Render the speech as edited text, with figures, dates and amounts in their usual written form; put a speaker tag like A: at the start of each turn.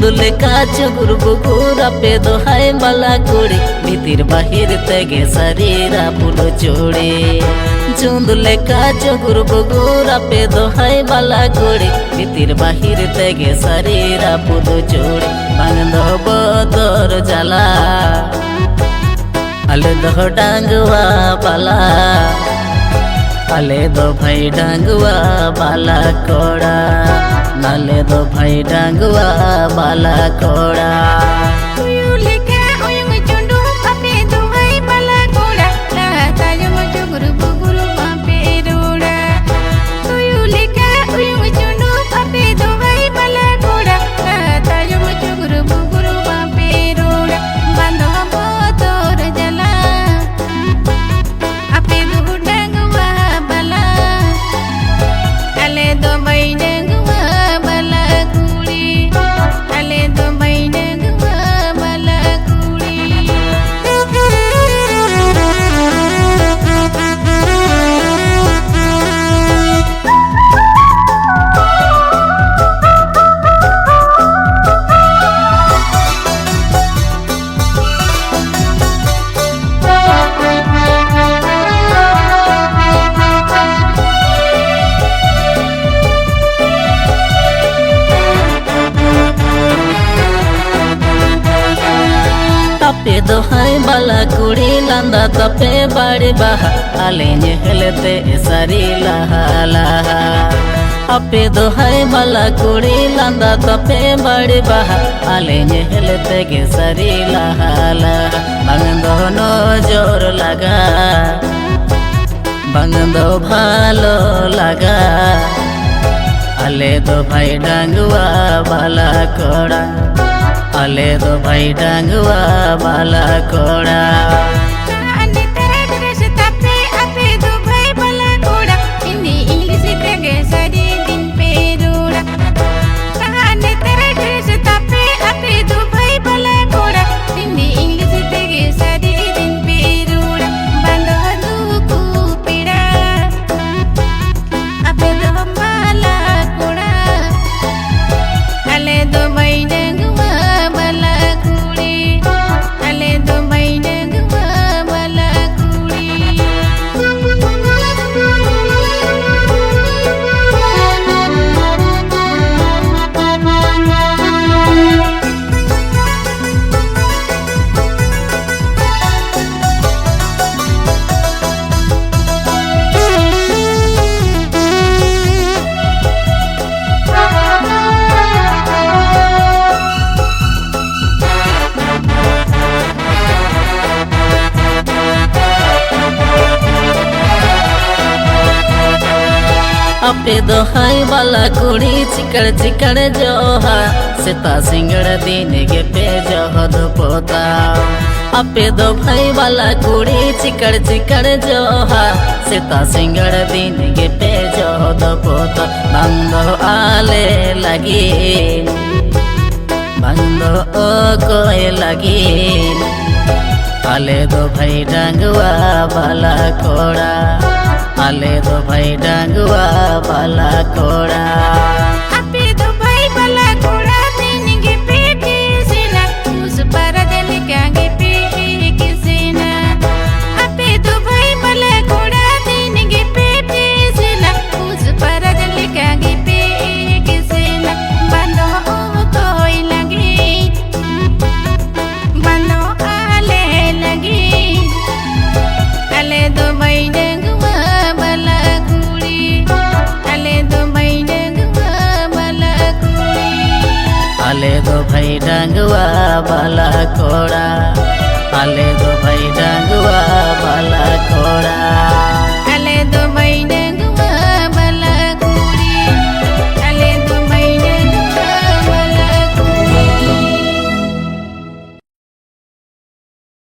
A: लेका चुगुर बुगुर पे दोहाय बाला कुड़ी भीतर बाहिर तेगे शरीरा पुलो चोड़े चुंद लेका चुगुर बुगुर पे दोहाय बाला कुड़ी भीतर बाहिर तेगे शरीरा पुलो चोड़े बांगदो बदर जाला अले दो डांगवा बाला अले दो भाई डांगवा बाला कोड़ा नाले दो भाई डांगवा बाला कोड़ा पे दोहाई बाला कुड़ी लंदा तपे बाड़ी बहा आले हेलते सारी लहा लहा अपे दोहाई बाला कुड़ी लंदा तपे बाड़ी बहा आले हेलते के सारी लहा लहा बांगदो नजर लगा बांगदो भालो लगा आले दो भाई डांगवा बाला कोड़ा अले दो भाई डांगवा बाला कोड़ा अपे दोहाई बाला कुड़ी चिकड़ चिकड़ जोहा सेता सिंगड़ दिन के पे जोहद पोता अपे दो भाई बाला कुड़ी चिकड़ चिकड़ जोहा सेता सिंगड़ दिन के पे जोहद पोता बंदो आले लगी बंदो ओ कोई लगी आले दो भाई डांगवा बाला कोड़ा आले दो भाई डांगवा बाला कोड़ा
B: अपे दो भाई बाला कोड़ा देंगे पेटे से ना उस पर दिल के पेटे से ना अपे दो भाई बाला कोड़ा देंगे पेटे से ना उस पर दिल के पेटे से ना बंदो कोई लगे बंदो आले लगे आले दो भाई
A: आले दो भाई डांगवा बाला कोड़ा आले दो भाई डांगवा बाला कोड़ा।